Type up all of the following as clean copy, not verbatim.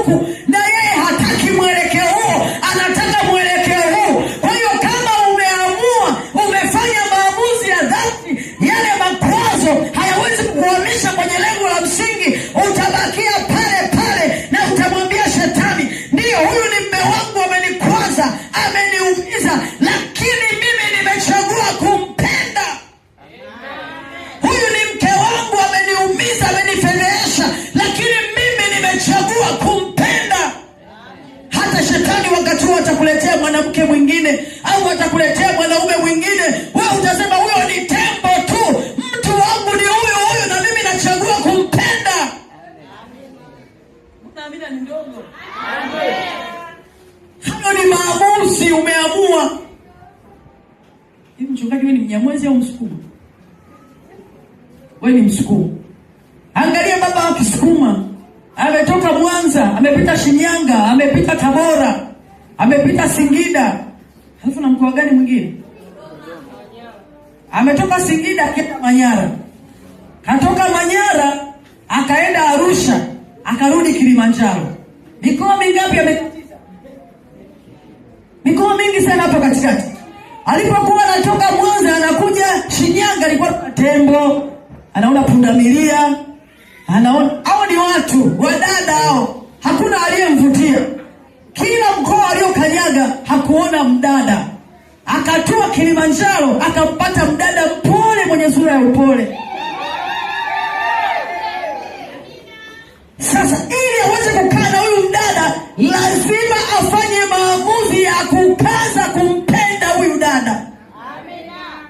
huku, na yeye hataki mwelekeo huo, anataka mwelekeo huu. Kwa hiyo kama umeamua, umefanya maamuzi ya dhati, yale makwazo hayawezi kukuhamisha kwenye lengo la msingi. Utabakia pale pale na utamwambia shetani, ndiyo, huyu ni mume wangu, amenikwaza, ameniumiza, lakini mimi nimechagua kumpenda. Huyu ni mke wangu, ameniumiza, amenifedhesha, lakini mimi nimechagua kumpenda. Hata shetani wakati huo atakuletea mwanamke mwingine au atakuletea mwanaume mwingine, wewe utasema huyo ni tembo tu, mtu wangu ni huyo huyo na mimi nachagua kumpenda. Unaamini ni ndogo? Hayo ni maamuzi umeamua. Hivi mchungaji, wewe ni Mnyamwezi au Msukuma? Wewe ni Msukuma. Angalia baba wa Kisukuma, ametoka Mwanza, amepita Shinyanga, amepita Tabora, amepita Singida. Halafu na mkoa gani mwingine? Ametoka Singida akaenda Manyara. Katoka Manyara akaenda Arusha, akarudi Kilimanjaro. Mikoa mingapi amekatiza? Mikoa mingi sana hapo katikati. Alipokuwa anatoka Mwanza anakuja Shinyanga, alikuwa na tembo, anaona pundamilia, anaona hao ni watu wadada hao, hakuna aliyemvutia. Kila mkoa aliokanyaga hakuona mdada. Akatua Kilimanjaro akampata mdada mpole mwenye sura ya upole. Sasa ili aweze kukaa na huyu mdada, lazima afanye maamuzi ya kukaza kumpenda huyu dada.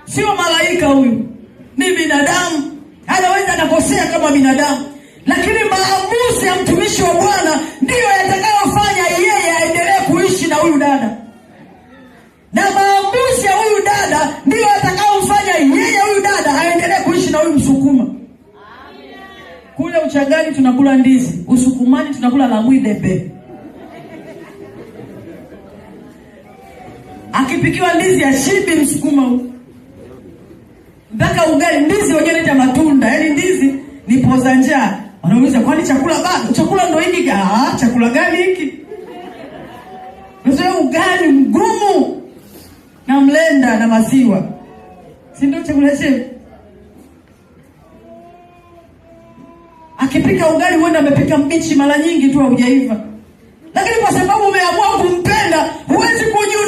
Sio malaika huyu, ni binadamu. Anaweza akakosea kama binadamu, lakini maamuzi ya mtumishi wa Bwana ndiyo yatakayofanya yeye aendelee kuishi na huyu dada, na maamuzi ya huyu dada ndiyo yatakayofanya yeye huyu dada aendelee kuishi na huyu Msukuma. Kule Uchagani tunakula ndizi, Usukumani tunakula la mwidebe. Akipikiwa ndizi ya shibi Msukuma huyu. Mpaka ugali, ndizi wenyewe inaita matunda, yaani ndizi ni poza njaa. Wanauliza, kwani chakula bado? Chakula ndo hiki? Chakula gani hiki? Ndio ugali mgumu na mlenda na maziwa. Si ndio chakula chetu? Akipika ugali huenda amepika mbichi mara nyingi tu haujaiva. Lakini kwa sababu umeamua kumpenda, huwezi kujua